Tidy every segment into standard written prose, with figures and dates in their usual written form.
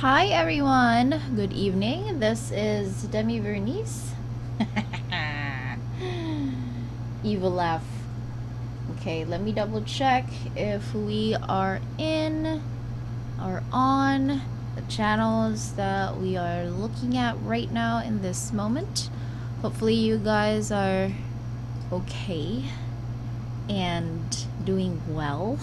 Hi everyone, good evening. This is Demi Vernice. Evil laugh. Okay, let me double check if we are in or on the channels that we are looking at right now in this moment. Hopefully you guys are okay and doing well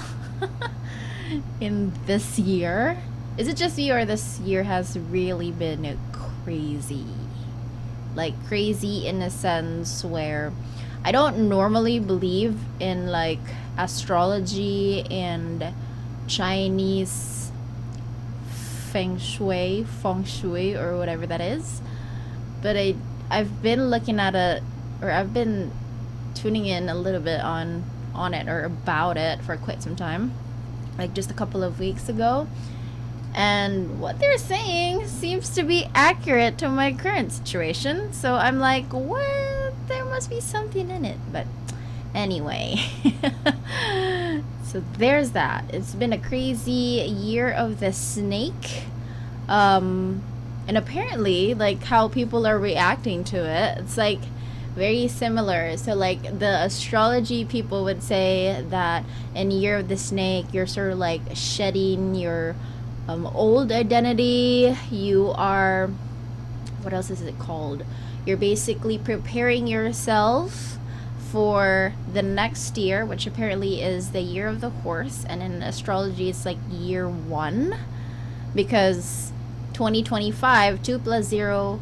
in this year. Is it just me or this year has really been crazy? Like crazy in a sense where I don't normally believe in like astrology and Chinese feng shui or whatever that is. But I've been looking at it, or I've been tuning in a little bit on it or about it for quite some time. Like just a couple of weeks ago. And what they're saying seems to be accurate to my current situation. So I'm like, what? There must be something in it. But anyway. So there's that. It's been a crazy year of the snake. And apparently, like how people are reacting to it, it's like very similar. So like the astrology people would say that in year of the snake, you're sort of like shedding your old identity. You are, what else is it called? You're basically preparing yourself for the next year, which apparently is the year of the horse. And in astrology, it's like year 1, because 2025, 2 plus 0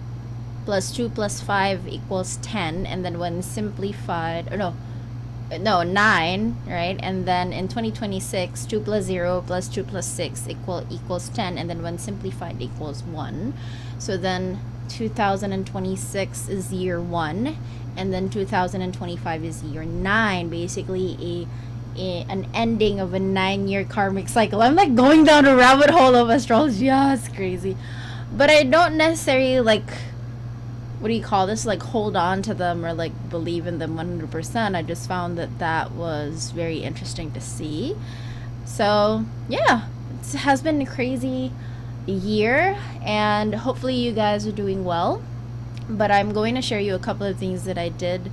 plus 2 plus 5 equals 10. And then when simplified, or no, 9, right? And then in 2026, 2 plus 0 plus 2 plus 6 equals 10. And then when simplified equals 1. So then 2026 is year 1. And then 2025 is year 9. Basically an ending of a 9-year karmic cycle. I'm like going down a rabbit hole of astrology. Yeah, it's crazy. But I don't necessarily like, what do you call this, like hold on to them or like believe in them 100%. I just found that was very interesting to see. So yeah, it has been a crazy year and hopefully you guys are doing well. But I'm going to share you a couple of things that I did,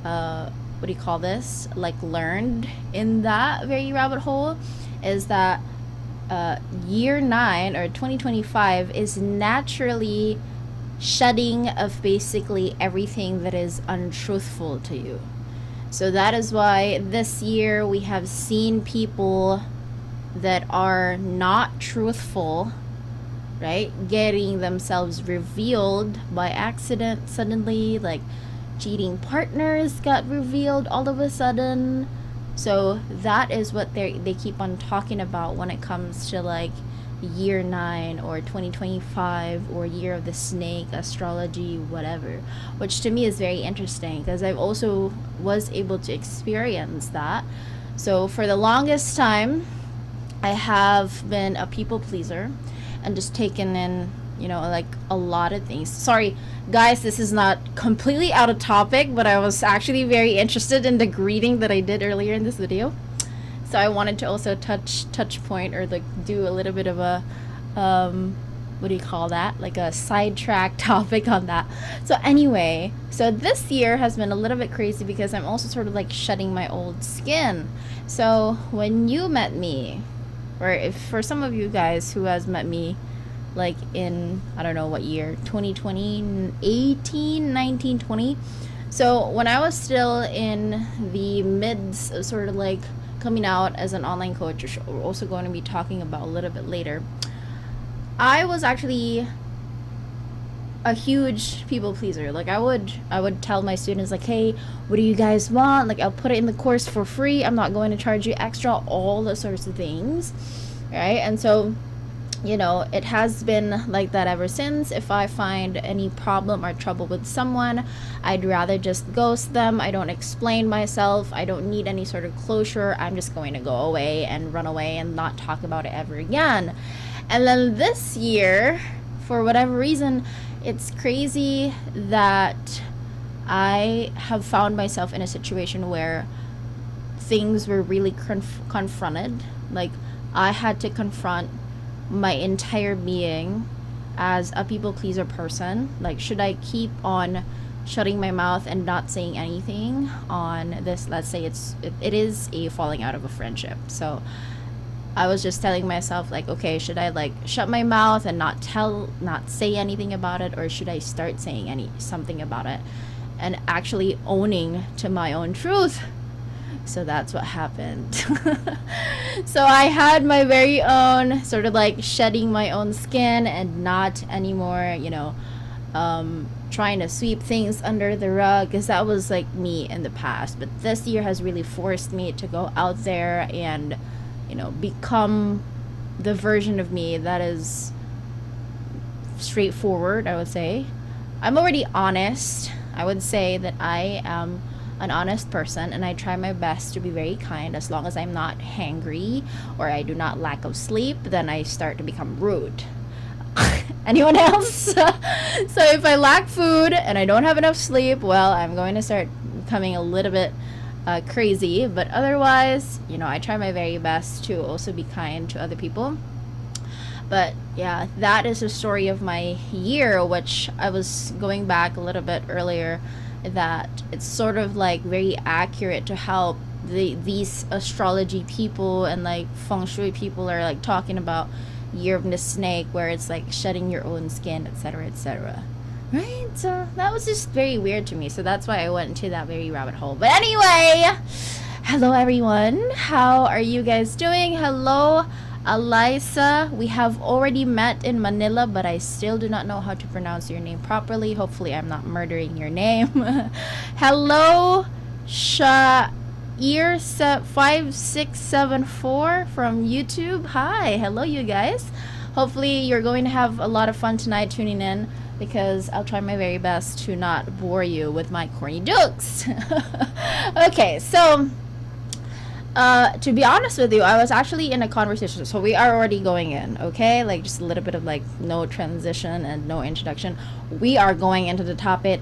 what do you call this, like learned in that very rabbit hole. Is that year 9 or 2025 is naturally shedding of basically everything that is untruthful to you. So that is why this year we have seen people that are not truthful, right, getting themselves revealed by accident suddenly. Like cheating partners got revealed all of a sudden. So that is what they keep on talking about when it comes to like year 9 or 2025 or year of the snake, astrology, whatever, which to me is very interesting because I've also was able to experience that. So for the longest time I have been a people pleaser and just taken in, you know, like a lot of things. Sorry guys, this is not completely out of topic, but I was actually very interested in the greeting that I did earlier in this video. So I wanted to also touch point or like do a little bit of a what do you call that, like a sidetrack topic on that. So anyway, so this year has been a little bit crazy because I'm also sort of like shedding my old skin. So when you met me, or if for some of you guys who has met me like in, I don't know what year, 2020, 18, 19, 20. So when I was still in the midst of sort of like coming out as an online coach, which we're also going to be talking about a little bit later, I was actually a huge people pleaser. Like I would tell my students like, hey, what do you guys want? Like I'll put it in the course for free. I'm not going to charge you extra, all those sorts of things, right? And so, you know, it has been like that ever since. If I find any problem or trouble with someone, I'd rather just ghost them. I don't explain myself. I don't need any sort of closure. I'm just going to go away and run away and not talk about it ever again. And then this year, for whatever reason, it's crazy that I have found myself in a situation where things were really confronted. Like I had to confront my entire being as a people pleaser person. Like, should I keep on shutting my mouth and not saying anything on this? Let's say it is a falling out of a friendship. So I was just telling myself, like, okay, should I like shut my mouth and not say anything about it, or should I start saying something about it and actually owning to my own truth? So that's what happened. So I had my very own sort of like shedding my own skin and not anymore, trying to sweep things under the rug, because that was like me in the past. But this year has really forced me to go out there and become the version of me that is straightforward, I would say. I'm already honest. I would say that I am an honest person, and I try my best to be very kind. As long as I'm not hangry or I do not lack of sleep, then I start to become rude. Anyone else? So if I lack food and I don't have enough sleep, well, I'm going to start becoming a little bit crazy. But otherwise, I try my very best to also be kind to other people. But yeah, that is the story of my year, which I was going back a little bit earlier, that it's sort of like very accurate to how these astrology people and like feng shui people are like talking about year of the snake, where it's like shedding your own skin, etc., etc. Right? So that was just very weird to me. So that's why I went into that very rabbit hole. But anyway, hello everyone. How are you guys doing? Hello, Elisa. We have already met in Manila, but I still do not know how to pronounce your name properly. Hopefully I'm not murdering your name. Hello, Shair5674 from YouTube. Hi. Hello, you guys. Hopefully you're going to have a lot of fun tonight tuning in, because I'll try my very best to not bore you with my corny jokes. Okay, so to be honest with you, I was actually in a conversation. So we are already going in, okay? Like just a little bit of like no transition and no introduction. We are going into the topic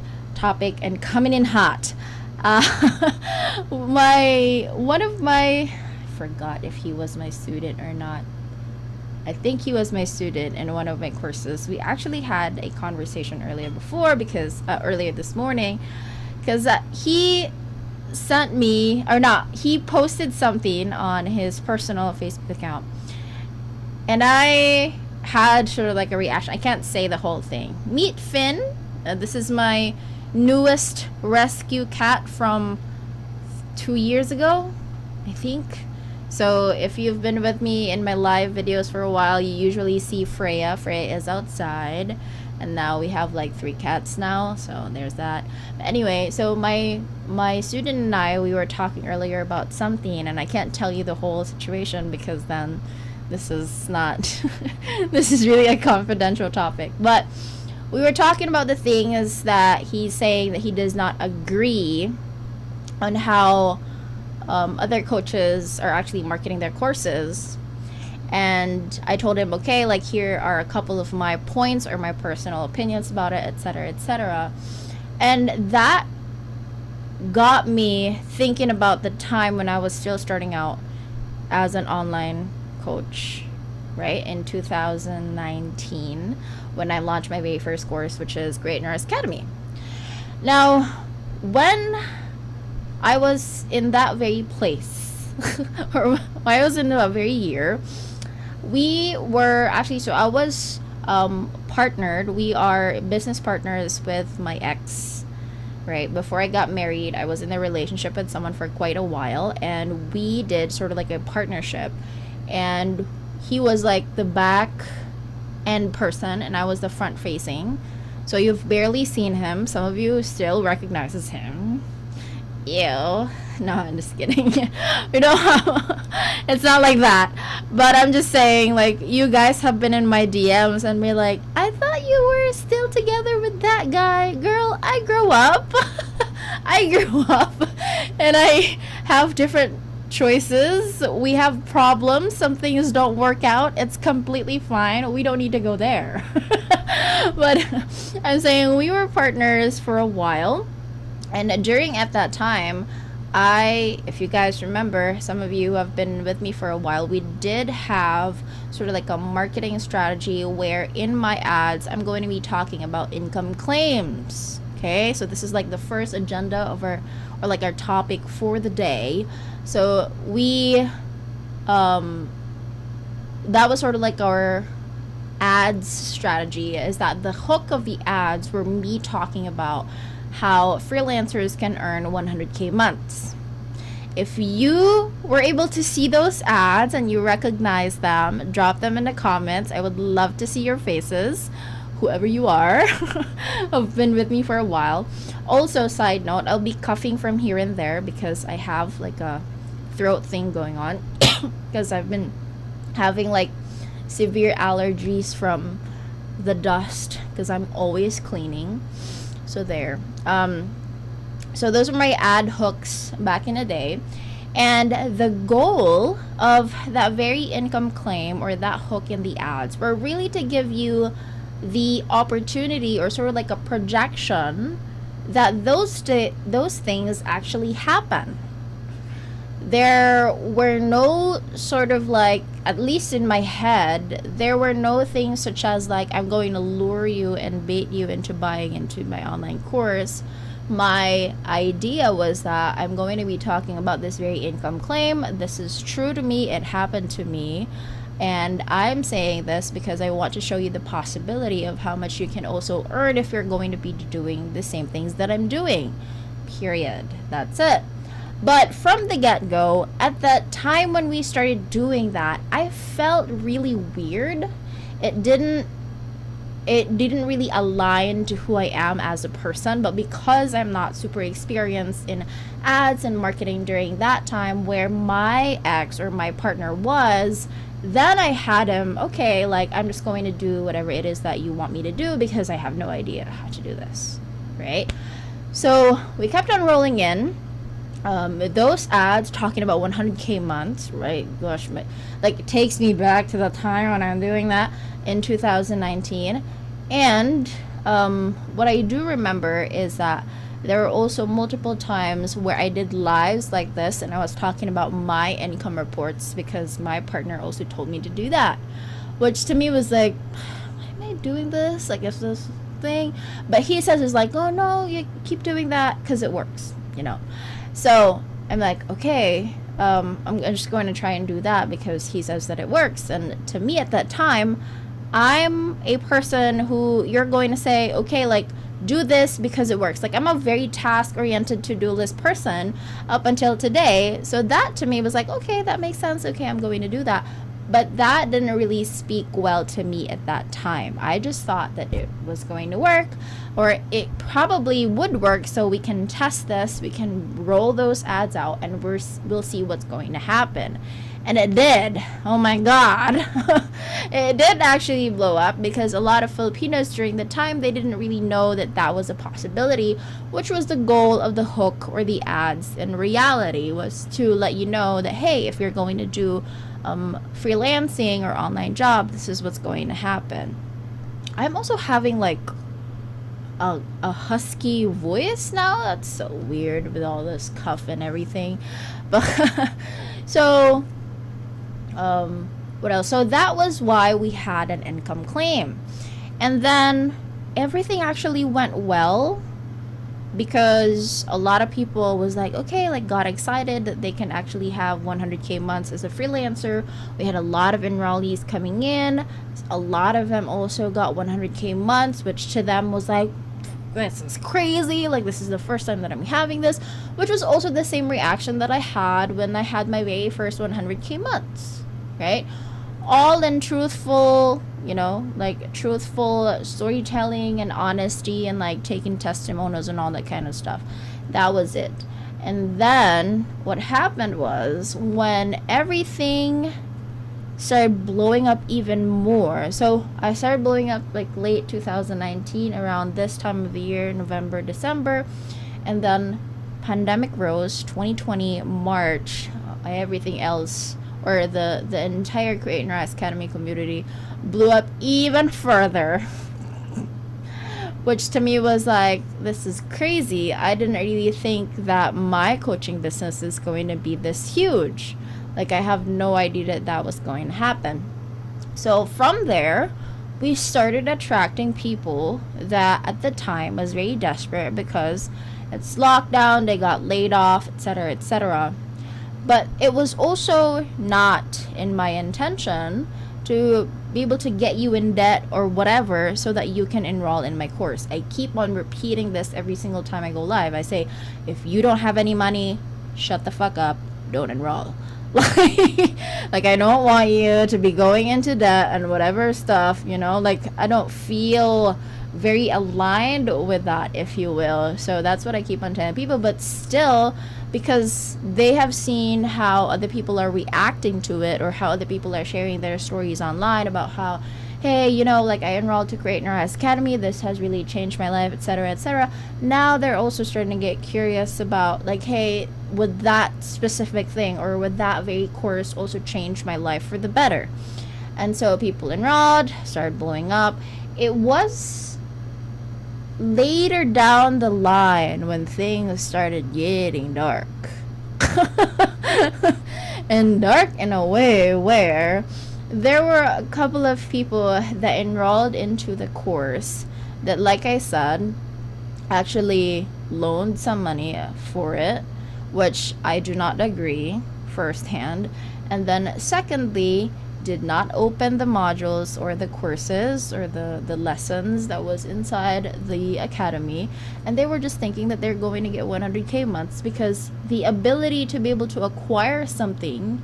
and coming in hot. I forgot if he was my student or not. I think he was my student in one of my courses. We actually had a conversation earlier this morning, because he sent me, or not, he posted something on his personal Facebook account, and I had sort of like a reaction. I can't say the whole thing. Meet Finn. This is my newest rescue cat from 2 years ago, I think. So if you've been with me in my live videos for a while, you usually see Freya. Freya is outside, and now we have like 3 cats now, so there's that. But anyway, so my student and I, we were talking earlier about something, and I can't tell you the whole situation because then this is not this is really a confidential topic. But we were talking about the thing is that he's saying that he does not agree on how other coaches are actually marketing their courses. And I told him, okay, like here are a couple of my points or my personal opinions about it, etc., etc. And that got me thinking about the time when I was still starting out as an online coach, right? In 2019, when I launched my very first course, which is Great Nurse Academy. Now, when I was in that very place, or when I was in that very year, we were actually, so I was partnered. We are business partners with my ex, right? Before I got married, I was in a relationship with someone for quite a while, and we did sort of like a partnership. And he was like the back end person, and I was the front facing. So you've barely seen him. Some of you still recognizes him. Ew. No, I'm just kidding. We don't have, it's not like that. But I'm just saying, like, you guys have been in my DMs and be like, I thought you were still together with that guy. Girl, I grew up. I grew up. And I have different choices. We have problems. Some things don't work out. It's completely fine. We don't need to go there. But I'm saying we were partners for a while. And at that time, if you guys remember, some of you have been with me for a while, we did have sort of like a marketing strategy where in my ads, I'm going to be talking about income claims. Okay, so this is like the first agenda of our, or like our topic for the day. So that was sort of like our ads strategy, is that the hook of the ads were me talking about how freelancers can earn 100K months. If you were able to see those ads and you recognize them, drop them in the comments. I would love to see your faces, whoever you are. Have been with me for a while. Also, side note, I'll be coughing from here and there because I have like a throat thing going on because I've been having like severe allergies from the dust because I'm always cleaning. So there. So those are my ad hooks back in the day. And the goal of that very income claim or that hook in the ads were really to give you the opportunity or sort of like a projection that those things actually happen. There were no sort of like, at least in my head, there were no things such as like, I'm going to lure you and bait you into buying into my online course. My idea was that I'm going to be talking about this very income claim. This is true to me. It happened to me. And I'm saying this because I want to show you the possibility of how much you can also earn if you're going to be doing the same things that I'm doing. Period. That's it. But from the get-go, at that time when we started doing that, I felt really weird. It didn't really align to who I am as a person, but because I'm not super experienced in ads and marketing during that time where my ex or my partner was, then I had him, okay, like I'm just going to do whatever it is that you want me to do because I have no idea how to do this, right? So we kept on rolling in. Those ads talking about 100K months, right? Gosh, like it takes me back to the time when I'm doing that in 2019. And what I do remember is that there were also multiple times where I did lives like this and I was talking about my income reports because my partner also told me to do that, which to me was like, am I doing this? Like, is this thing? But he says it's like, oh no, you keep doing that because it works, you know. So I'm like, okay, I'm just going to try and do that because he says that it works. And to me at that time, I'm a person who you're going to say, okay, like do this because it works. Like I'm a very task-oriented to-do list person up until today. So that to me was like, okay, that makes sense. Okay, I'm going to do that. But that didn't really speak well to me at that time. I just thought that it was going to work, or it probably would work, so we can test this, we can roll those ads out, and we'll see what's going to happen. And it did. Oh my God. It did actually blow up because a lot of Filipinos during the time, they didn't really know that that was a possibility, which was the goal of the hook or the ads in reality, was to let you know that, hey, if you're going to do freelancing or online job, this is what's going to happen. I'm also having like a husky voice now. That's so weird with all this cough and everything. But so what else? So that was why we had an income claim. And then everything actually went well because a lot of people was like, okay, like got excited that they can actually have 100K months as a freelancer. We had a lot of enrollees coming in. A lot of them also got 100K months, which to them was like, this is crazy. Like, this is the first time that I'm having this, which was also the same reaction that I had when I had my very first 100K months, right? All in truthful, you know, like truthful storytelling and honesty and like taking testimonials and all that kind of stuff. That was it. And then what happened was when everything started blowing up even more. So I started blowing up like late 2019, around this time of the year, November, December. And then pandemic rose, 2020, March, everything else, or the entire Create and Rise Academy community blew up even further. which to me was like, this is crazy. I didn't really think that my coaching business is going to be this huge. Like, I have no idea that that was going to happen. So from there, we started attracting people that at the time was very desperate because it's lockdown, they got laid off, etc., etc. But it was also not in my intention to be able to get you in debt or whatever so that you can enroll in my course. I keep on repeating this every single time I go live. I say, if you don't have any money, shut the fuck up, don't enroll. Like, I don't want you to be going into debt and whatever stuff, you know, like, I don't feel very aligned with that, if you will. So that's what I keep on telling people. But still, because they have seen how other people are reacting to it, or how other people are sharing their stories online about how, hey, you know, like, I enrolled to Create Your Eyes Academy, this has really changed my life, etc., etc. Now they're also starting to get curious about, like, hey, would that specific thing or would that very course also change my life for the better? And so people enrolled, started blowing up. It was later down the line when things started getting dark. And dark in a way where there were a couple of people that enrolled into the course that, like I said, actually loaned some money for it, which I do not agree firsthand. And then secondly, did not open the modules or the courses or the lessons that was inside the academy, and they were just thinking that they're going to get 100k months because the ability to be able to acquire something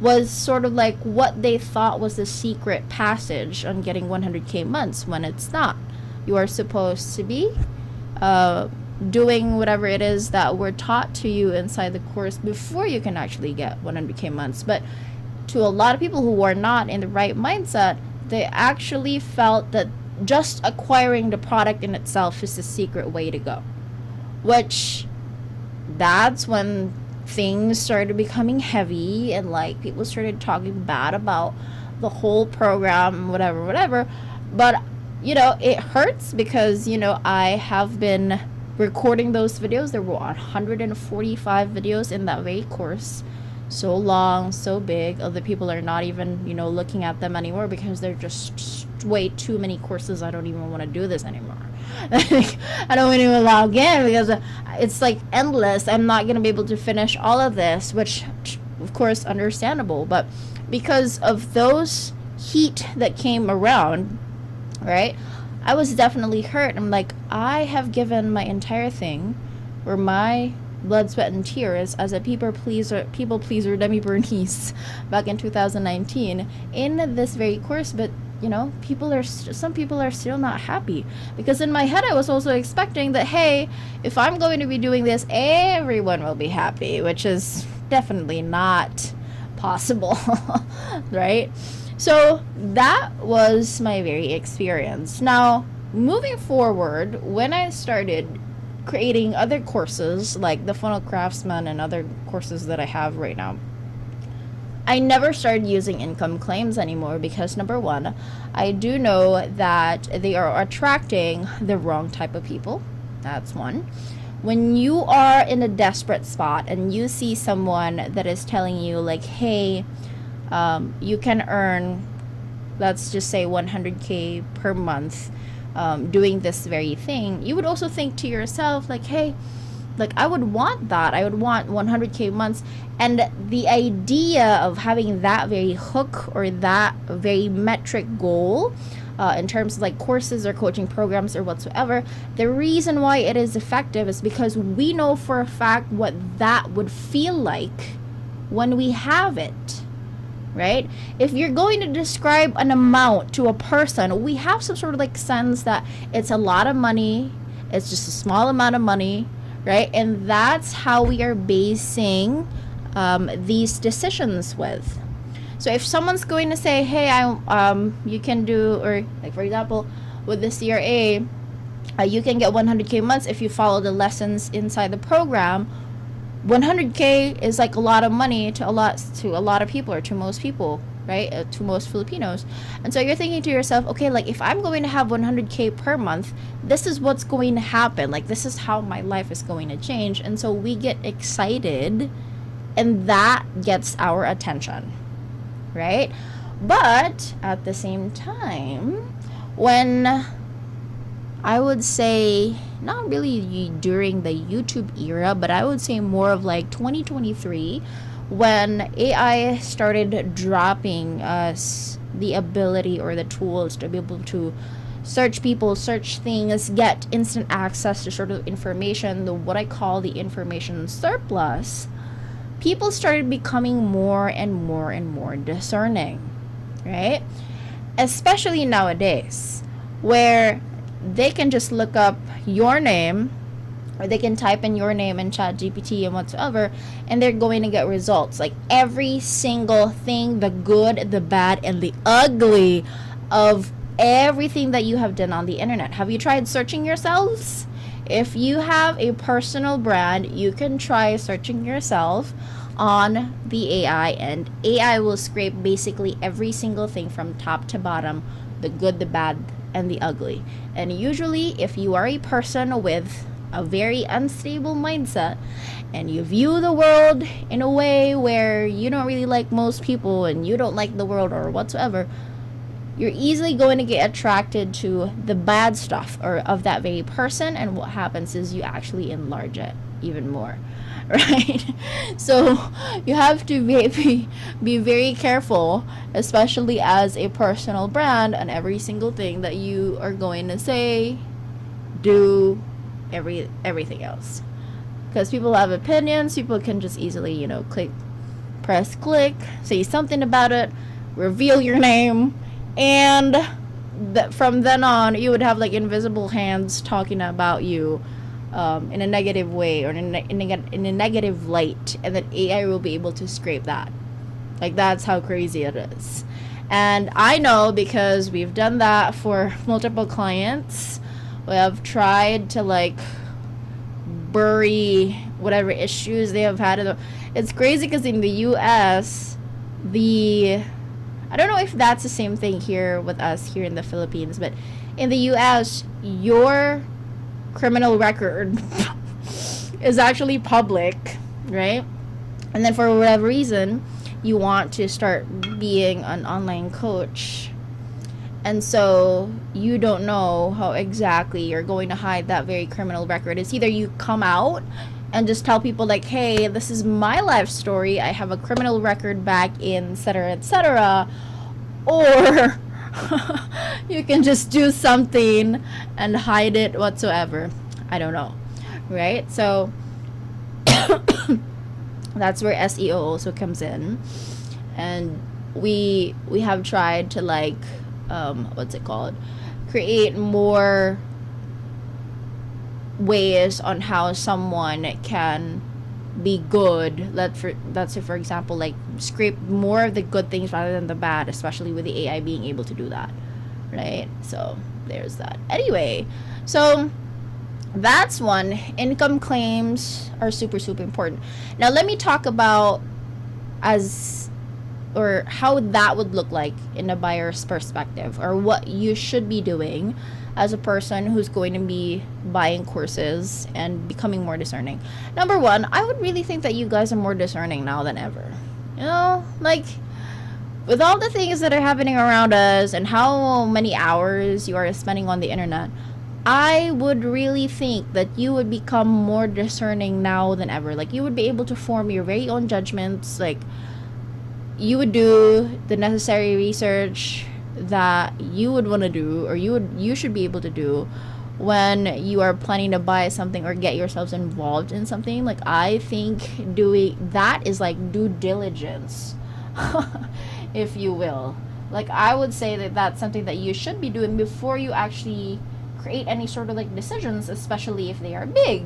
was sort of like what they thought was the secret passage on getting 100k months, when it's not. You are supposed to be doing whatever it is that were taught to you inside the course before you can actually get 100k months. But to a lot of people who are not in the right mindset, they actually felt that just acquiring the product in itself is the secret way to go, which that's when things started becoming heavy, and like people started talking bad about the whole program, whatever. But you know, it hurts because, you know, I have been recording those videos. There were 145 videos in that very course, so long, so big. Other people are not even, you know, looking at them anymore because they're just way too many courses. I don't even want to do this anymore. I don't even log in because it's like endless. I'm not going to be able to finish all of this, which of course understandable, but because of those heat that came around, right, I was definitely hurt. I'm like, I have given my entire thing, or my blood, sweat, and tears as a people pleaser, Demi Bernice, back in 2019 in this very course. But you know, some people are still not happy, because in my head I was also expecting that, hey, if I'm going to be doing this, everyone will be happy, which is definitely not possible. Right? So that was my very experience. Now, moving forward, when I started creating other courses like the Funnel Craftsman and other courses that I have right now, I never started using income claims anymore because, number one, I do know that they are attracting the wrong type of people. That's one. When you are in a desperate spot and you see someone that is telling you like, hey, you can earn, let's just say 100k per month doing this very thing, you would also think to yourself like, hey, like I would want that. I would want 100k months. And the idea of having that very hook or that very metric goal in terms of like courses or coaching programs or whatsoever, the reason why it is effective is because we know for a fact what that would feel like when we have it. Right? If you're going to describe an amount to a person, we have some sort of like sense that it's a lot of money, it's just a small amount of money, right? And that's how we are basing these decisions with. So if someone's going to say, hey, you can do, or like for example, with the CRA, you can get 100k months if you follow the lessons inside the program. 100k is like a lot of money to a lot of people, or to most people. right? To most Filipinos. And so you're thinking to yourself, okay, like if I'm going to have 100K per month, this is what's going to happen. Like this is how my life is going to change. And so we get excited, and that gets our attention, right? But at the same time, when I would say not really during the YouTube era, but I would say more of like 2023, when AI started dropping us the ability or the tools to be able to search people, search things, get instant access to sort of information, what I call the information surplus, people started becoming more and more and more discerning, right? Especially nowadays, where they can just look up your name, or they can type in your name in ChatGPT and whatsoever, and they're going to get results. Like every single thing, the good, the bad, and the ugly of everything that you have done on the internet. Have you tried searching yourselves? If you have a personal brand, you can try searching yourself on the AI, and AI will scrape basically every single thing from top to bottom, the good, the bad, and the ugly. And usually, if you are a person with a very unstable mindset and you view the world in a way where you don't really like most people and you don't like the world or whatsoever, you're easily going to get attracted to the bad stuff or of that very person, and what happens is you actually enlarge it even more, right? So you have to be very careful, especially as a personal brand, on every single thing that you are going to say, do, everything else, because people have opinions. People can just easily press click, say something about it, reveal your name, and from then on you would have like invisible hands talking about you in a negative way or in a negative light, and then AI will be able to scrape that. Like that's how crazy it is. And I know because we've done that for multiple clients. We have tried to like bury whatever issues they have had. It's crazy because in the US, I don't know if that's the same thing here with us here in the Philippines, but in the US, your criminal record is actually public, right? And then for whatever reason, you want to start being an online coach, and so you don't know how exactly you're going to hide that very criminal record. It's either you come out and just tell people like, hey, this is my life story, I have a criminal record back in etc etc, or you can just do something and hide it whatsoever. I don't know, right? So that's where SEO also comes in, and we have tried to like what's it called, create more ways on how someone can be good. Let's say for example, like scrape more of the good things rather than the bad, especially with the AI being able to do that, right? So there's that. Anyway, so that's one. Income claims are super important. Now let me talk about how that would look like in a buyer's perspective, or what you should be doing as a person who's going to be buying courses and becoming more discerning. Number one, I would really think that you guys are more discerning now than ever. Like with all the things that are happening around us and how many hours you are spending on the internet, I would really think that you would become more discerning now than ever. Like you would be able to form your very own judgments. Like you would do the necessary research that you would want to do, or you should be able to do when you are planning to buy something or get yourselves involved in something. Like I think doing that is like due diligence, if you will. Like I would say that that's something that you should be doing before you actually create any sort of like decisions, especially if they are big,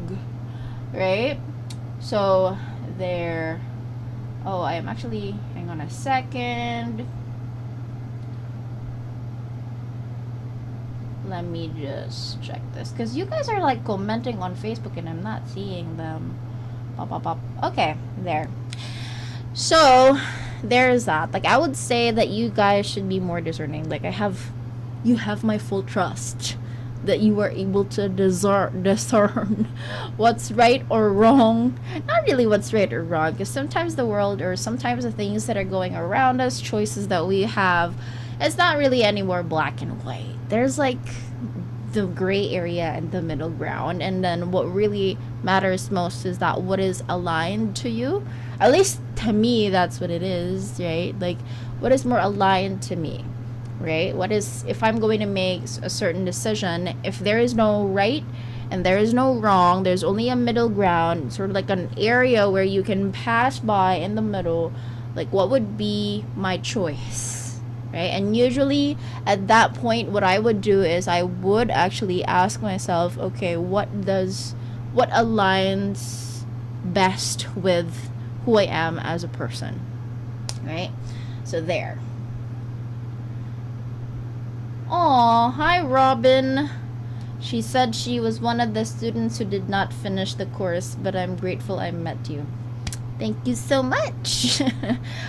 right? So there. Oh, I am actually, hang on a second. Let me just check this, because you guys are like commenting on Facebook and I'm not seeing them. Pop. Okay, there. So there's that. Like, I would say that you guys should be more discerning. Like, you have my full trust that you are able to discern what's right or wrong. Not really what's right or wrong, because sometimes the world, or sometimes the things that are going around us, choices that we have, it's not really any more black and white. There's like the gray area and the middle ground, and then what really matters most is that what is aligned to you. At least to me, that's what it is, right? Like, what is more aligned to me, right? What is, if I'm going to make a certain decision, if there is no right and there is no wrong, there's only a middle ground, sort of like an area where you can pass by in the middle, like, what would be my choice, right? And usually at that point, what I would do is I would actually ask myself, okay, what aligns best with who I am as a person, right? So there. Oh, hi Robin. She said she was one of the students who did not finish the course, but I'm grateful I met you. Thank you so much.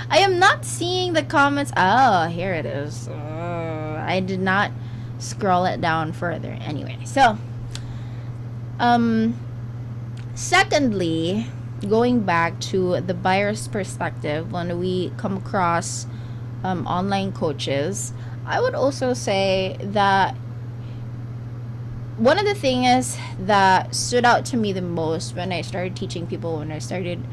I am not seeing the comments. Oh, here it is. I did not scroll it down further. Anyway, so secondly, going back to the buyer's perspective, when we come across online coaches, I would also say that one of the things that stood out to me the most when I started teaching people, when I started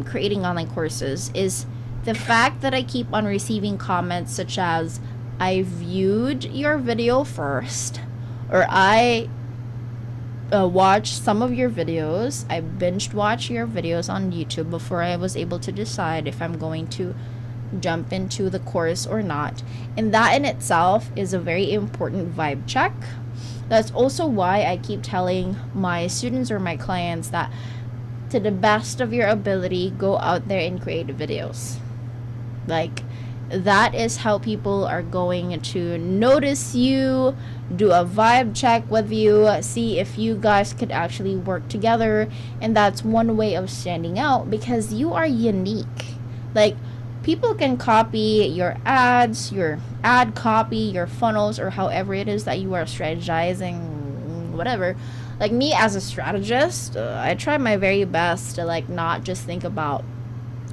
creating online courses, is the fact that I keep on receiving comments such as, I viewed your video first, or I watched some of your videos, I binged watched your videos on YouTube before I was able to decide if I'm going to jump into the course or not. And that in itself is a very important vibe check. That's also why I keep telling my students or my clients that, to the best of your ability, go out there and create videos. Like, that is how people are going to notice you, do a vibe check with you, see if you guys could actually work together. And that's one way of standing out, because you are unique. Like, people can copy your ads, your ad copy, your funnels, or however it is that you are strategizing, whatever. Like, me as a strategist, I try my very best to, like, not just think about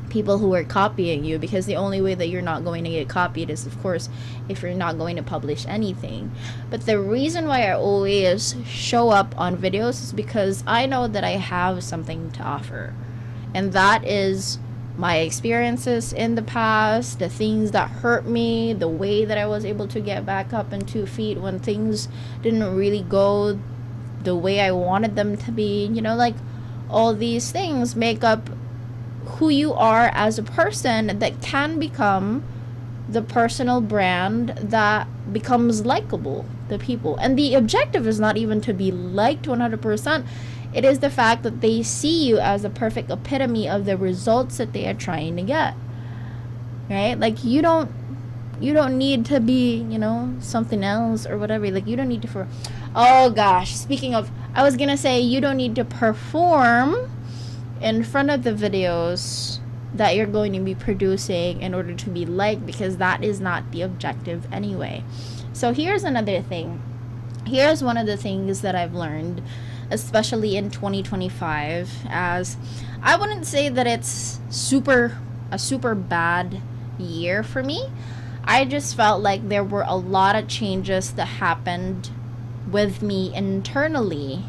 people who are copying you, because the only way that you're not going to get copied is, of course, if you're not going to publish anything. But the reason why I always show up on videos is because I know that I have something to offer, and that is my experiences in the past, the things that hurt me, the way that I was able to get back up on 2 feet when things didn't really go the way I wanted them to be. You know, like, all these things make up who you are as a person, that can become the personal brand that becomes likable to people. And the objective is not even to be liked 100%. It is the fact that they see you as a perfect epitome of the results that they are trying to get, right? Like, you don't need to be, you know, something else or whatever. Like, you don't need to oh gosh, speaking of, I was gonna say, you don't need to perform in front of the videos that you're going to be producing in order to be liked, because that is not the objective anyway. So here's another thing. Here's one of the things that I've learned, especially in 2025, as I wouldn't say that it's a super bad year for me. I just felt like there were a lot of changes that happened with me internally,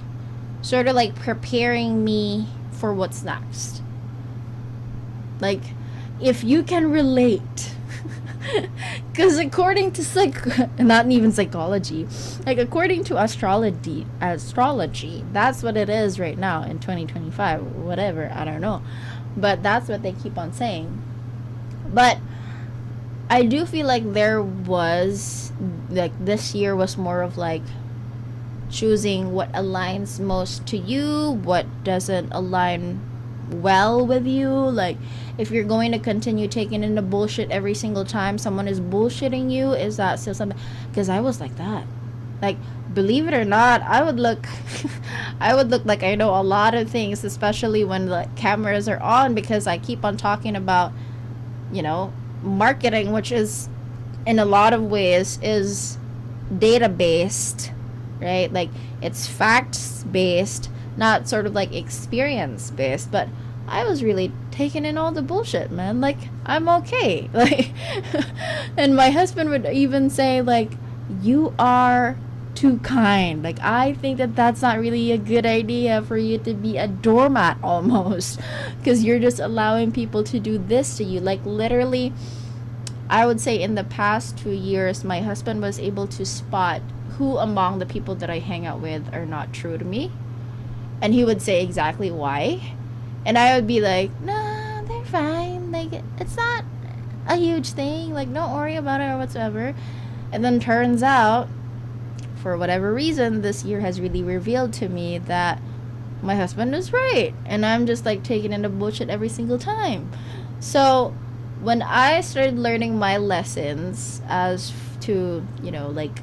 sort of like preparing me for what's next. Like, if you can relate, because according to not even psychology, like, according to astrology, that's what it is right now in 2025, whatever, I don't know, but that's what they keep on saying. But I do feel like there was, like, this year was more of like choosing what aligns most to you, what doesn't align well with you. Like, if you're going to continue taking in the bullshit every single time someone is bullshitting you, is that still something? Because I was like that. Like, believe it or not, I would look like I know a lot of things, especially when the cameras are on, because I keep on talking about marketing, which is in a lot of ways is data based, right? Like it's facts based, not sort of like experience based. But I was really taking in all the bullshit, man. Like I'm okay. Like and my husband would even say like, you are too kind. Like I think that that's not really a good idea for you to be a doormat almost, because you're just allowing people to do this to you. Like literally, I would say in the past 2 years, my husband was able to spot who among the people that I hang out with are not true to me. And he would say exactly why. And I would be like, nah, they're fine. Like, it's not a huge thing. Like, don't worry about it or whatsoever. And then turns out, for whatever reason, this year has really revealed to me that my husband is right. And I'm just like taking in the bullshit every single time. So when I started learning my lessons as to, like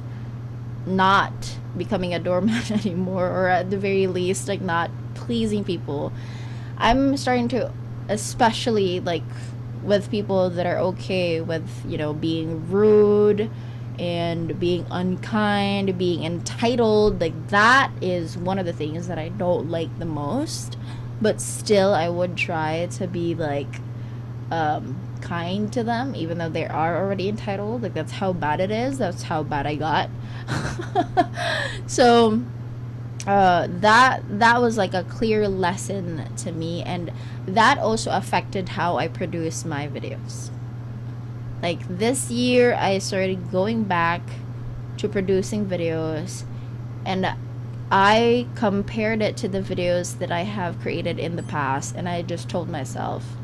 not becoming a doormat anymore, or at the very least, like not pleasing people, I'm starting to, especially like with people that are okay with, being rude and being unkind, being entitled, like that is one of the things that I don't like the most. But still, I would try to be like, kind to them, even though they are already entitled. Like that's how bad it is. That's how bad I got. So that was like a clear lesson to me, and that also affected how I produce my videos. Like this year I started going back to producing videos, and I compared it to the videos that I have created in the past, and I just told myself,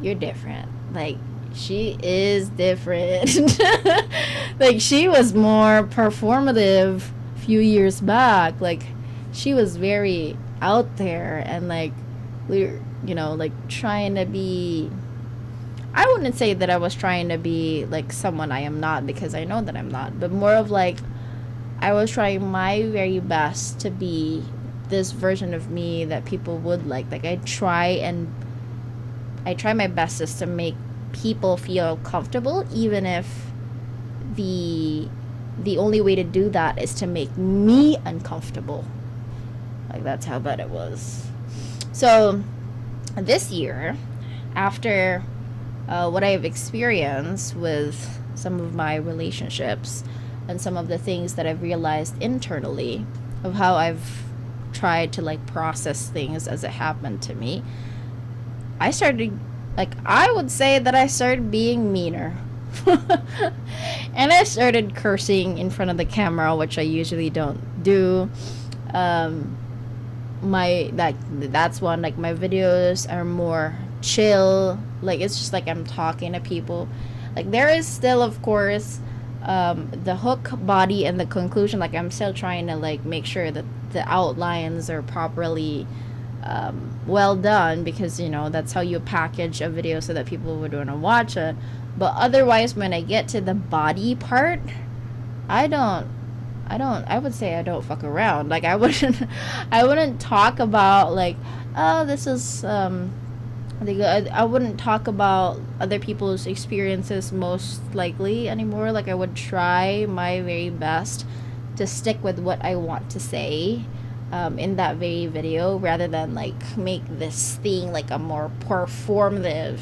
you're different. Like she is different. Like she was more performative a few years back. Like she was very out there, and like we're like trying to be, I wouldn't say that I was trying to be like someone I am not, because I know that I'm not, but more of like I was trying my very best to be this version of me that people would like. Like I try my best just to make people feel comfortable, even if the only way to do that is to make me uncomfortable. Like that's how bad it was. So this year, after what I've experienced with some of my relationships and some of the things that I've realized internally of how I've tried to like process things as it happened to me, I started, like, I would say that I started being meaner. And I started cursing in front of the camera, which I usually don't do. That's one, like my videos are more chill. Like it's just like I'm talking to people. Like there is still, of course, the hook, body, and the conclusion. Like I'm still trying to like make sure that the outlines are properly well done, because that's how you package a video so that people would want to watch it. But otherwise, when I get to the body part, I would say I don't fuck around. Like I wouldn't talk about like, oh, this is I wouldn't talk about other people's experiences most likely anymore. Like I would try my very best to stick with what I want to say in that very video, rather than like make this thing like a more performative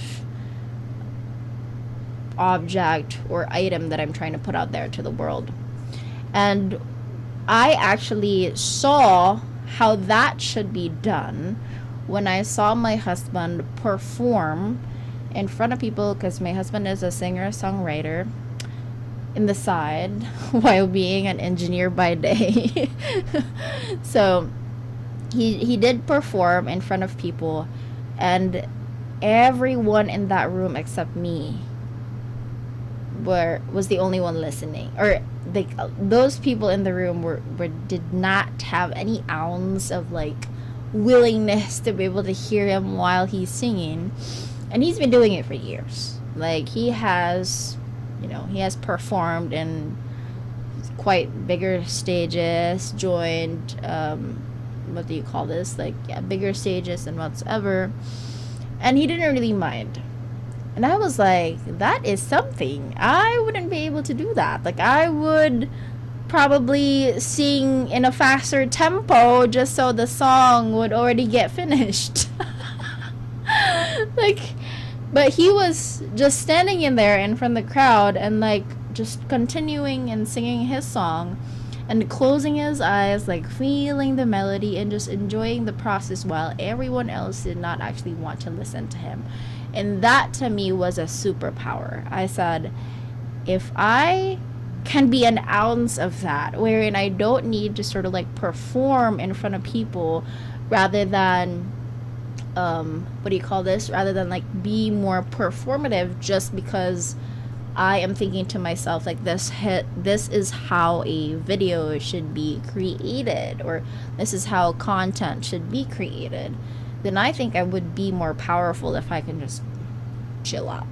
object or item that I'm trying to put out there to the world. And I actually saw how that should be done when I saw my husband perform in front of people, because my husband is a singer-songwriter in the side while being an engineer by day. So he did perform in front of people, and everyone in that room except me was the only one listening, or those people in the room did not have any ounce of like willingness to be able to hear him while he's singing. And he's been doing it for years. Like he has performed in quite bigger stages, joined what do you call this, like bigger stages and whatsoever, and he didn't really mind. And I was like, that is something. I wouldn't be able to do that. Like, I would probably sing in a faster tempo just so the song would already get finished. Like, but he was just standing in there in front of the crowd and like just continuing and singing his song and closing his eyes, like feeling the melody and just enjoying the process while everyone else did not actually want to listen to him. And that to me was a superpower. I said, if I can be an ounce of that, wherein I don't need to sort of like perform in front of people rather than what do you call this, rather than like be more performative just because I am thinking to myself like this is how a video should be created, or this is how content should be created, then I think I would be more powerful if I can just chill out.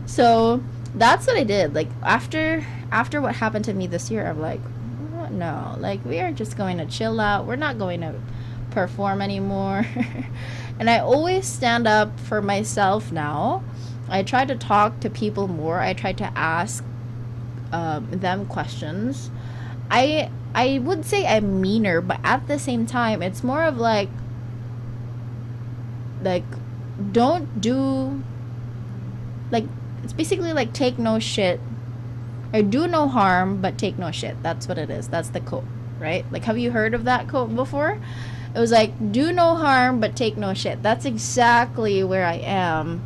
So that's what I did. Like after what happened to me this year, I'm like, no, like we are just going to chill out. We're not going to perform anymore. And I always stand up for myself now. I try to talk to people more. I try to ask them questions. I would say I'm meaner, but at the same time, it's more of like don't do, like, it's basically like take no shit, or do no harm but take no shit. That's what it is. That's the quote, right? Like, have you heard of that quote before? It was like, do no harm but take no shit. That's exactly where I am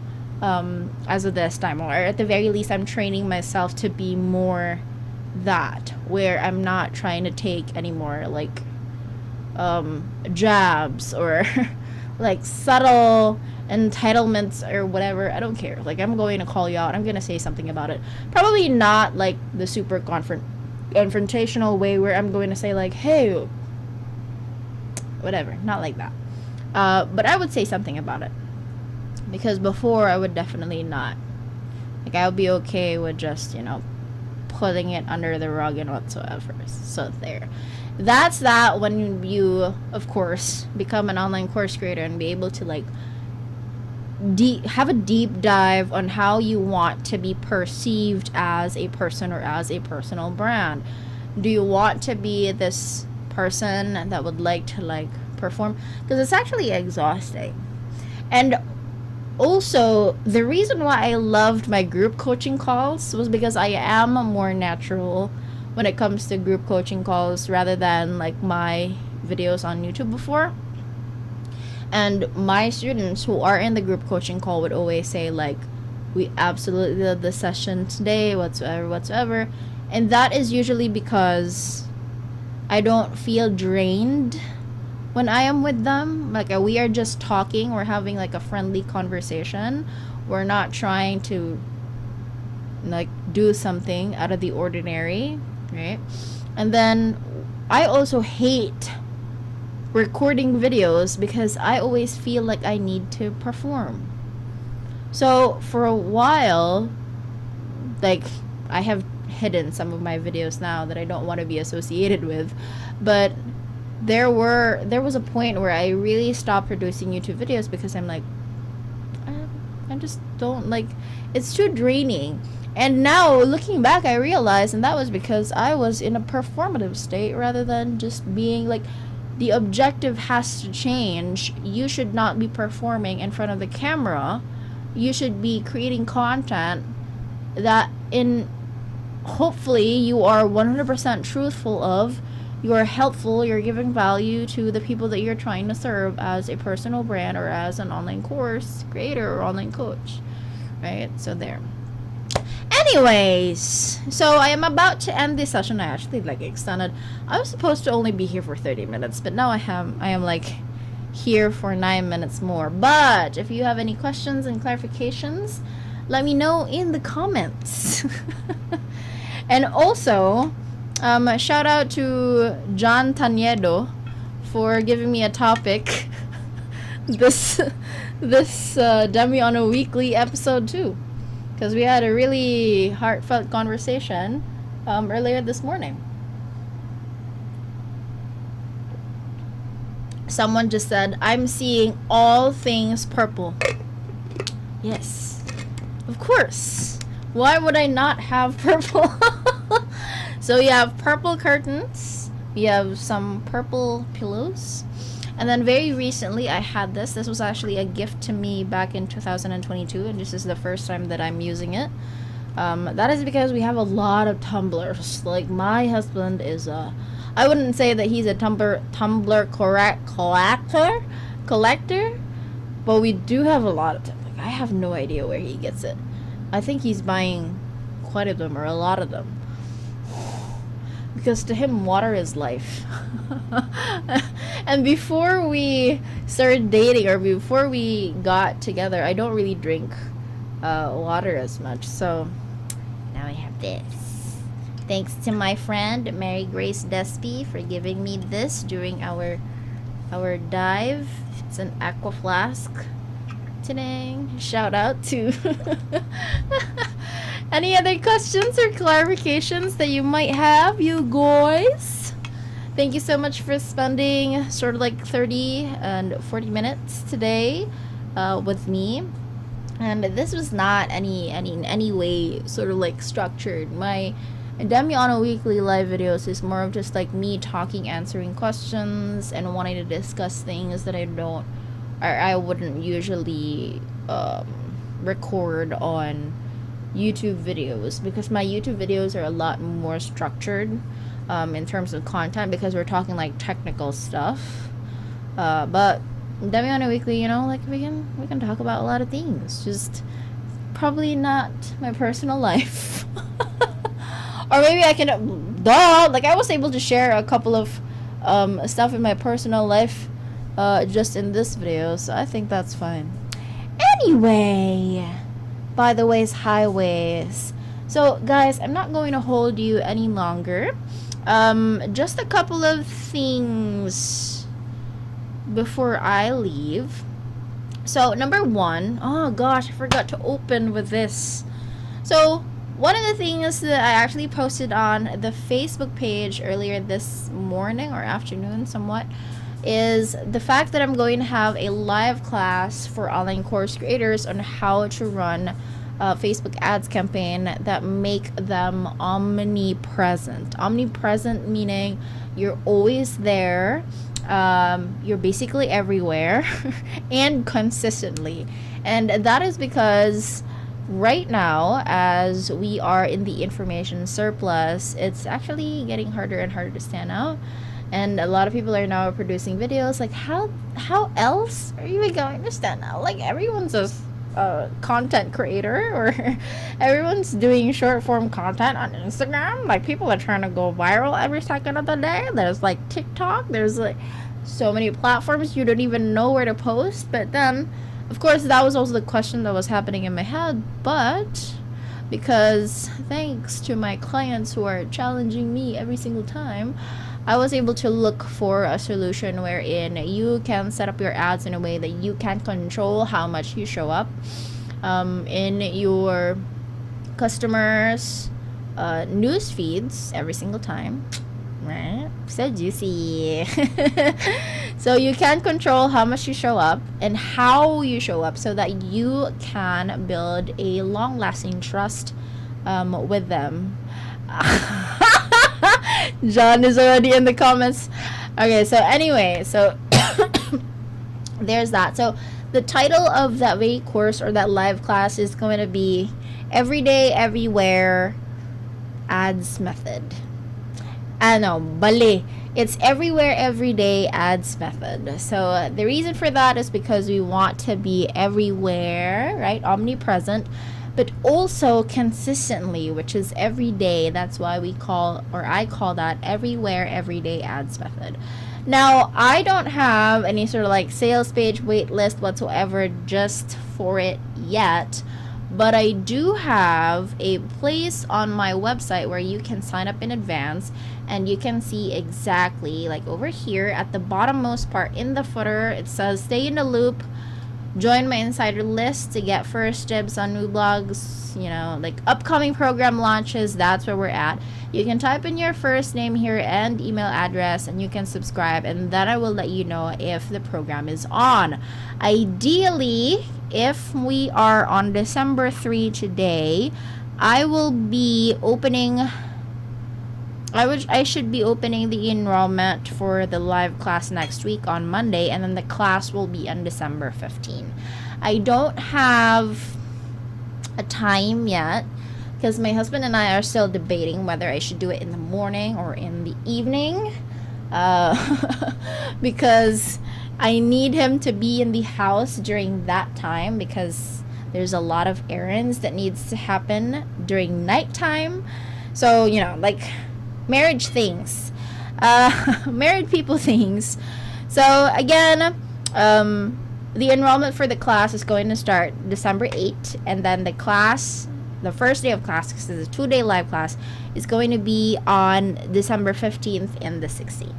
as of this time, or at the very least I'm training myself to be more that, where I'm not trying to take any more like jabs or like subtle entitlements or whatever. I don't care. Like, I'm going to call you out. I'm going to say something about it. Probably not like the super confrontational way where I'm going to say like, hey, whatever. Not like that. But I would say something about it. Because before I would definitely not. Like, I would be okay with just, putting it under the rug and whatsoever. So there. That's that when you, of course, become an online course creator and be able to like have a deep dive on how you want to be perceived as a person or as a personal brand. Do you want to be this person that would like to like perform? Because it's actually exhausting. And also, the reason why I loved my group coaching calls was because I am more natural when it comes to group coaching calls rather than like my videos on YouTube before. And my students who are in the group coaching call would always say like, we absolutely did the session today, whatsoever. And that is usually because I don't feel drained when I am with them. Like, we are just talking, we're having like a friendly conversation. We're not trying to like do something out of the ordinary, right? And then I also hate recording videos because I always feel like I need to perform. So for a while, like, I have hidden some of my videos now that I don't want to be associated with, but there was a point where I really stopped producing YouTube videos because I'm like, I just don't like, it's too draining. And now looking back, I realized, and that was because I was in a performative state rather than just being like, the objective has to change. You should not be performing in front of the camera. You should be creating content that hopefully you are 100% truthful of, you are helpful, you're giving value to the people that you're trying to serve as a personal brand or as an online course creator or online coach, right? So there. Anyways, so I am about to end this session. I actually like extended. I was supposed to only be here for 30 minutes, but now I am like here for 9 minutes more. But if you have any questions and clarifications, let me know in the comments. And also, shout out to John Taniedo for giving me a topic this Demi on a Weekly episode 2, because we had a really heartfelt conversation earlier this morning. Someone just said, I'm seeing all things purple. Yes. Of course. Why would I not have purple? So you have purple curtains. You have some purple pillows. And then very recently I had this. This was actually a gift to me back in 2022, and this is the first time that I'm using it. That is because we have a lot of tumblers. Like, my husband is I wouldn't say that he's a tumbler collector, but we do have a lot of them. Like, I have no idea where he gets it. I think he's buying quite a them, or a lot of them. Because to him, water is life. And before we started dating, or before we got together, I don't really drink water as much. So now I have this. Thanks to my friend Mary Grace Despy for giving me this during our dive. It's an aqua flask today. Shout out to any other questions or clarifications that you might have, you guys. Thank you so much for spending sort of like 30 and 40 minutes today with me. And this was not in any way sort of like structured. My Demi on a weekly live videos is more of just like me talking, answering questions, and wanting to discuss things that I wouldn't usually record on YouTube videos, because my YouTube videos are a lot more structured in terms of content, because we're talking like technical stuff. But Demi on a weekly, you know, like we can talk about a lot of things, just probably not my personal life. Or maybe I can like I was able to share a couple of stuff in my personal life just in this video, so I think that's fine. Anyway, by the ways, highways. So guys, I'm not going to hold you any longer. Just a couple of things before I leave. So number one, oh gosh, I forgot to open with this. So one of the things that I actually posted on the Facebook page earlier this morning or afternoon somewhat is the fact that I'm going to have a live class for online course creators on how to run a Facebook ads campaign that make them omnipresent. Omnipresent meaning you're always there, you're basically everywhere, and consistently. And that is because right now, as we are in the information surplus, it's actually getting harder and harder to stand out. And a lot of people are now producing videos. Like, how else are you going to stand out? Like, everyone's a content creator, or everyone's doing short form content on Instagram. Like, people are trying to go viral every second of the day. There's like TikTok. There's like so many platforms you don't even know where to post. But then, of course, that was also the question that was happening in my head. But because thanks to my clients who are challenging me every single time, I was able to look for a solution wherein you can set up your ads in a way that you can control how much you show up in your customers' news feeds every single time. Right? So juicy. So you can control how much you show up and how you show up, so that you can build a long-lasting trust with them. John is already in the comments. Okay, so anyway, so there's that. So the title of that very course or that live class is going to be Everyday, Everywhere Ads Method. No, bali. It's Everywhere, Everyday Ads Method. So the reason for that is because we want to be everywhere, right? Omnipresent, but also consistently, which is every day. That's why I call that Everywhere, Everyday Ads Method. Now, I don't have any sort of like sales page wait list whatsoever just for it yet, but I do have a place on my website where you can sign up in advance, and you can see exactly, like over here at the bottommost part in the footer, it says stay in the loop, join my insider list to get first dibs on new blogs, you know, like upcoming program launches. That's where we're at. You can type in your first name here and email address, and you can subscribe, and then I will let you know if the program is on. Ideally, if we are on December 3 today, I will be opening I should be opening the enrollment for the live class next week on Monday, and then the class will be on December 15. I don't have a time yet because my husband and I are still debating whether I should do it in the morning or in the evening, because I need him to be in the house during that time because there's a lot of errands that needs to happen during nighttime. So, you know, like marriage things, married people things. So again, the enrollment for the class is going to start December 8th, and then the first day of class, because it's a 2-day live class, is going to be on December 15th and the 16th.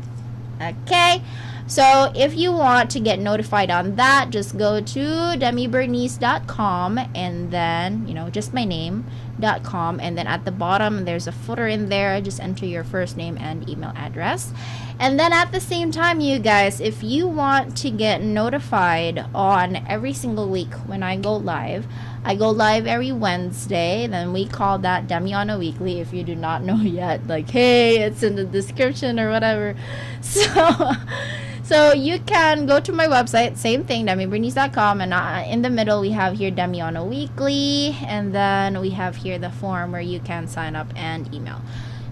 Okay, so if you want to get notified on that, just go to demibernice.com, and then, you know, just my name.com, and then at the bottom there's a footer in there. Just enter your first name and email address. And then at the same time, you guys, if you want to get notified on every single week when I go live every Wednesday. Then we call that Demi on a Weekly. If you do not know yet, like, hey, it's in the description or whatever. So you can go to my website, same thing, demibernice.com, and in the middle we have here Demi on a Weekly, and then we have here the form where you can sign up and email.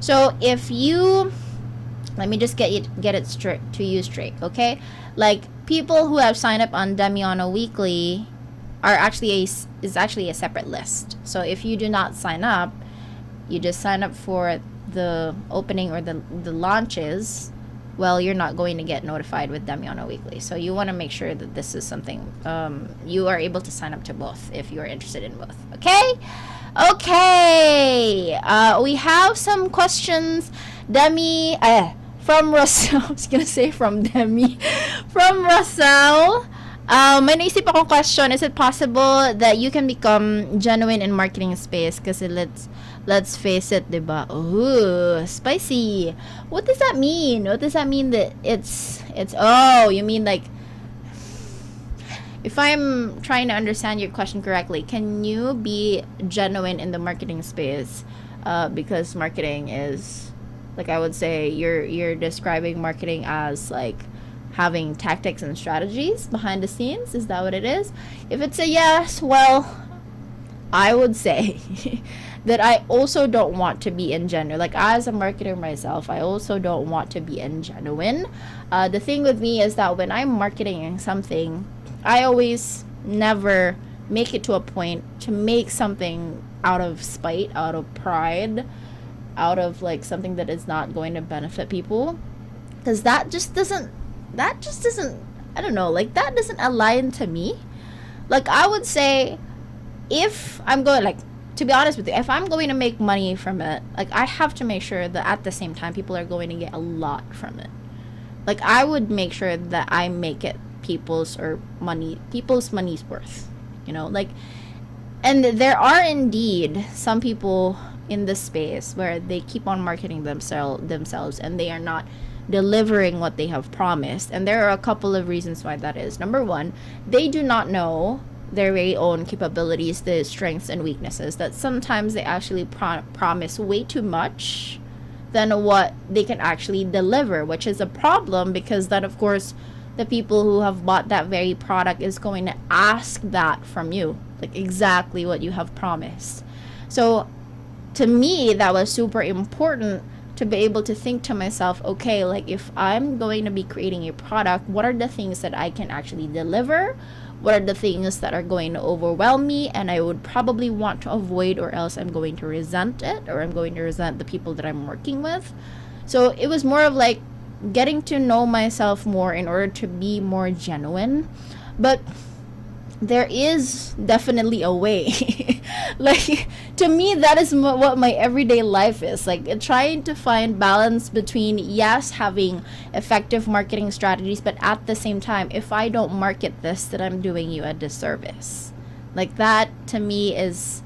So if you, let me just get it straight to you straight, okay? Like, people who have signed up on Demi on a Weekly are actually is actually a separate list. So if you do not sign up, you just sign up for the opening or the launches, well, you're not going to get notified with Demi on a Weekly. So you want to make sure that this is something you are able to sign up to both if you are interested in both. Okay? Okay. We have some questions. Demi, from Russell. I was gonna say from Demi. From Russell. May naisip akong question. Is it possible that you can become genuine in marketing space? Kasi let's face it, diba? Ooh, spicy. What does that mean? What does that mean that it's oh, you mean like, if I'm trying to understand your question correctly, can you be genuine in the marketing space? Because marketing is, like, I would say you're describing marketing as like having tactics and strategies behind the scenes. Is that what it is? If it's a yes, well, I would say that I also don't want to be ingenuine. Like, as a marketer myself, I also don't want to be ingenuine. The thing with me is that when I'm marketing something, I always never make it to a point to make something out of spite, out of pride, out of like something that is not going to benefit people, because that just doesn't, I don't know, like, that doesn't align to me. Like, I would say, if I'm going, like, to be honest with you, if I'm going to make money from it, like, I have to make sure that at the same time people are going to get a lot from it. Like, I would make sure that I make it people's money's worth, you know, like. And there are indeed some people in this space where they keep on marketing themselves and they are not delivering what they have promised. And there are a couple of reasons why that is. Number one, they do not know their very own capabilities, the strengths and weaknesses, that sometimes they actually promise way too much than what they can actually deliver, which is a problem, because then, of course, the people who have bought that very product is going to ask that from you, like exactly what you have promised. So to me, that was super important, to be able to think to myself, okay, like, if I'm going to be creating a product, what are the things that I can actually deliver? What are the things that are going to overwhelm me and I would probably want to avoid, or else I'm going to resent it, or I'm going to resent the people that I'm working with? So it was more of like getting to know myself more in order to be more genuine. But there is definitely a way. Like, to me, that is what my everyday life is like, trying to find balance between, yes, having effective marketing strategies, but at the same time, if I don't market this, then I'm doing you a disservice. Like, that to me is,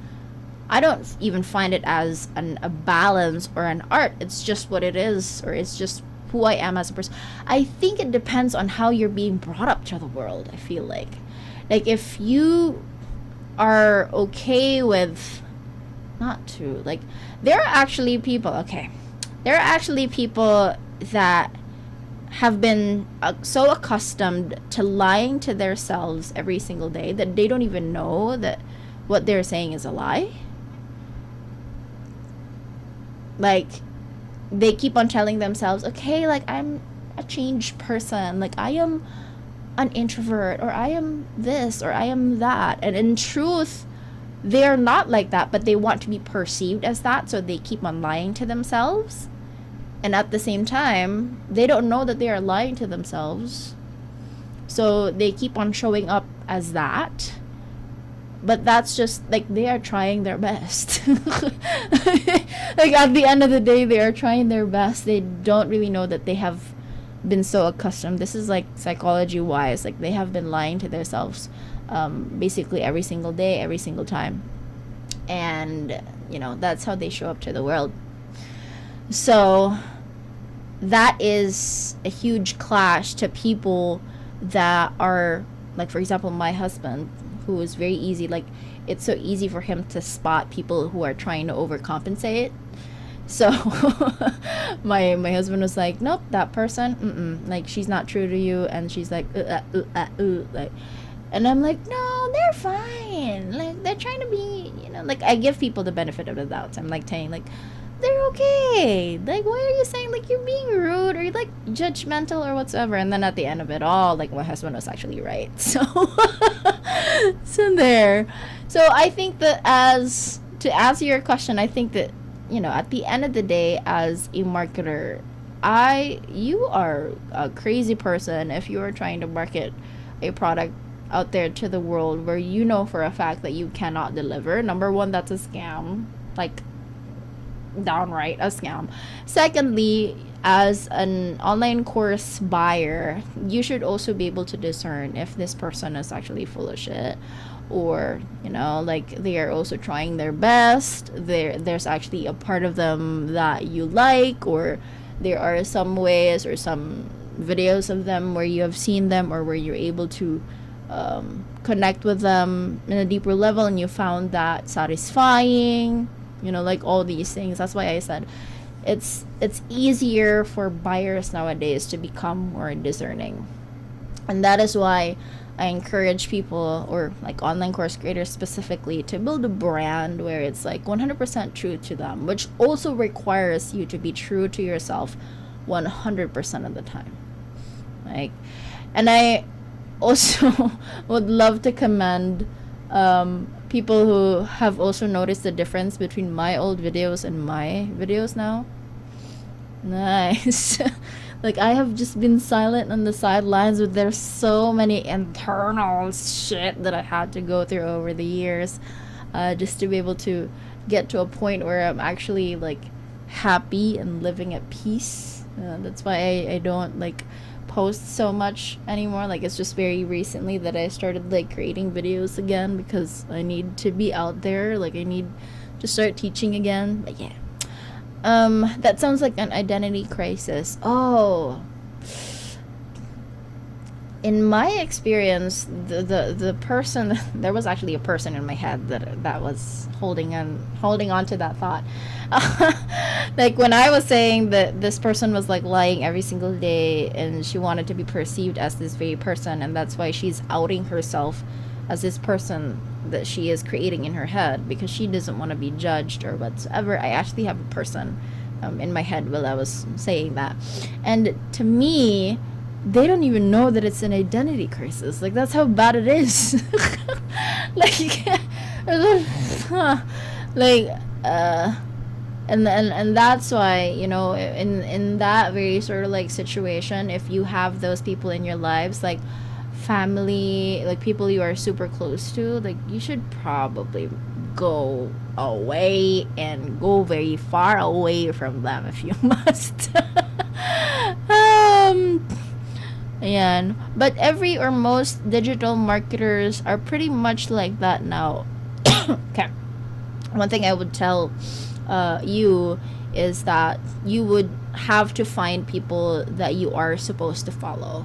I don't even find it as a balance or an art. It's just what it is, or it's just who I am as a person. I think it depends on how you're being brought up to the world, I feel like. Like, if you are okay with not to, like, there are actually people, okay, there are actually people that have been so accustomed to lying to themselves every single day that they don't even know that what they're saying is a lie. Like, they keep on telling themselves, okay, like, I'm a changed person, like, I am an introvert, or I am this, or I am that, and in truth they're not like that, but they want to be perceived as that, so they keep on lying to themselves. And at the same time, they don't know that they are lying to themselves, so they keep on showing up as that. But that's just like, they are trying their best. Like, at the end of the day, they are trying their best. They don't really know that they have been so accustomed. This is like psychology wise, like, they have been lying to themselves basically every single day, every single time. And that's how they show up to the world. So that is a huge clash to people that are, like, for example, my husband, who is very easy, like, it's so easy for him to spot people who are trying to overcompensate. So my husband was like, nope, that person, like, she's not true to you. And she's like, like, and I'm like, no, they're fine, like, they're trying to be, like, I give people the benefit of the doubt. I'm like saying, like, they're okay, like, why are you saying, like, you're being rude, or you're, like, judgmental or whatsoever? And then at the end of it all, like, my husband was actually right. So there. So I think that, as to answer your question, I think that, at the end of the day, as a marketer, you are a crazy person if you are trying to market a product out there to the world where you know for a fact that you cannot deliver. Number one, that's a scam, like, downright a scam. Secondly, as an online course buyer, you should also be able to discern if this person is actually full of shit, or like, they are also trying their best. There's actually a part of them that you like, or there are some ways or some videos of them where you have seen them, or where you're able to connect with them in a deeper level, and you found that satisfying, like, all these things. That's why I said it's easier for buyers nowadays to become more discerning. And that is why I encourage people, or like online course creators specifically, to build a brand where it's like 100% true to them, which also requires you to be true to yourself 100% of the time. Like, and I also would love to commend people who have also noticed the difference between my old videos and my videos now. Nice. Like, I have just been silent on the sidelines, but there's so many internal shit that I had to go through over the years, just to be able to get to a point where I'm actually, like, happy and living at peace. That's why I don't, like, post so much anymore. Like, it's just very recently that I started, like, creating videos again, because I need to be out there. Like, I need to start teaching again. But yeah, that sounds like an identity crisis. Oh, in my experience, the person, there was actually a person in my head that was holding on to that thought. Like, when I was saying that this person was, like, lying every single day, and she wanted to be perceived as this very person, and that's why she's outing herself as this person that she is creating in her head, because she doesn't want to be judged or whatsoever. I actually have a person in my head while I was saying that, and to me, they don't even know that it's an identity crisis. Like, that's how bad it is. Like, like, and that's why, in that very sort of, like, situation, if you have those people in your lives, like family, like people you are super close to, like, you should probably go away and go very far away from them if you must. Yeah, but every or most digital marketers are pretty much like that now. Okay, one thing I would tell you is that you would have to find people that you are supposed to follow.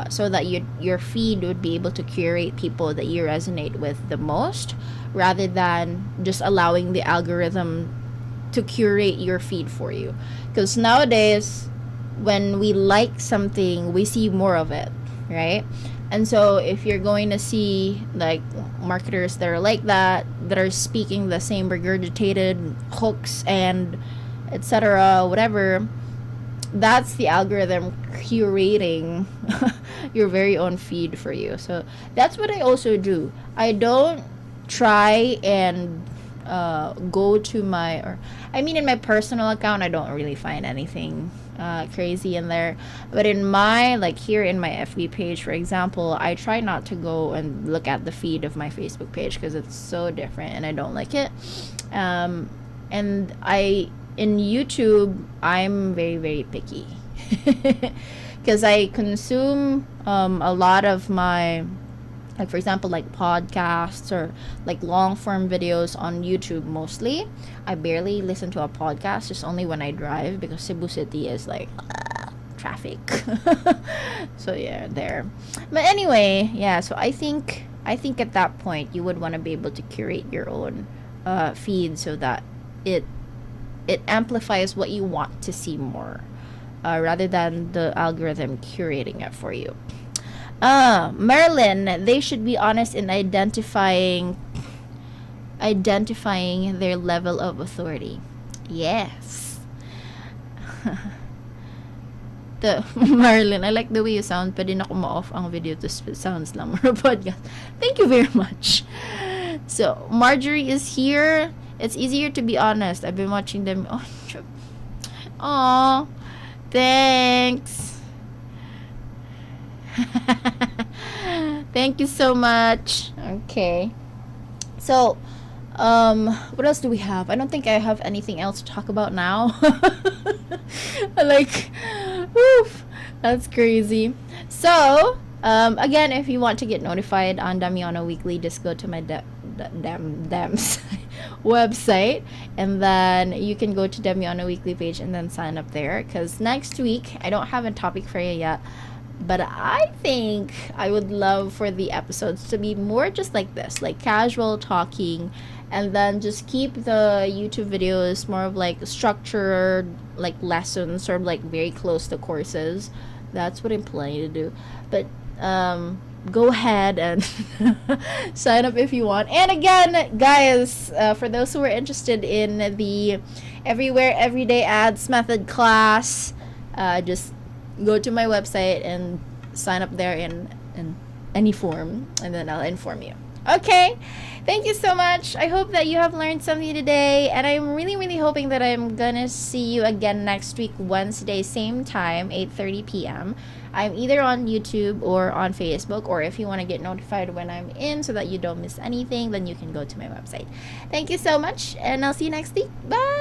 so that your feed would be able to curate people that you resonate with the most, rather than just allowing the algorithm to curate your feed for you. Because nowadays, when we like something, we see more of it, right? And so if you're going to see like marketers that are like that are speaking the same regurgitated hooks and etc., whatever, that's the algorithm curating your very own feed for you. So that's what I also do. I don't try and go to my, or I mean in my personal account, I don't really find anything crazy in there, but in my, like here in my FB page, for example, I try not to go and look at the feed of my Facebook page because it's so different and I don't like it. And in YouTube, I'm very, very picky because I consume a lot of my, like for example, like podcasts or like long form videos on YouTube mostly. I barely listen to a podcast, just only when I drive, because Cebu City is like traffic. So yeah, there. But anyway, yeah, so I think at that point you would want to be able to curate your own feed so that it amplifies what you want to see more, rather than the algorithm curating it for you. Marilyn, they should be honest in identifying their level of authority. Yes. The Marilyn, I like the way you sound. Pwede na ko ma-off ang video to sounds lang or podcast. Thank you very much. So Marjorie is here. It's easier to be honest. I've been watching them. Oh, thanks. Thank you so much. Okay. So, what else do we have? I don't think I have anything else to talk about now. Like, woof, that's crazy. So, again, if you want to get notified on Damiano Weekly, just go to my Dem's website, and then you can go to Damiano Weekly page and then sign up there. Because next week, I don't have a topic for you yet, but I think I would love for the episodes to be more just like this, like casual talking, and then just keep the YouTube videos more of like structured, like lessons, sort of like very close to courses. That's what I'm planning to do. But go ahead and sign up if you want. And again, guys, for those who are interested in the Everywhere Everyday Ads Method class, just go to my website and sign up there in any form, and then I'll inform you. Okay, thank you so much. I hope that you have learned something today, and I'm really, really hoping that I'm gonna see you again next week, Wednesday, same time, 8:30 p.m. I'm either on YouTube or on Facebook, or if you want to get notified when I'm in so that you don't miss anything, then you can go to my website. Thank you so much, and I'll see you next week. Bye!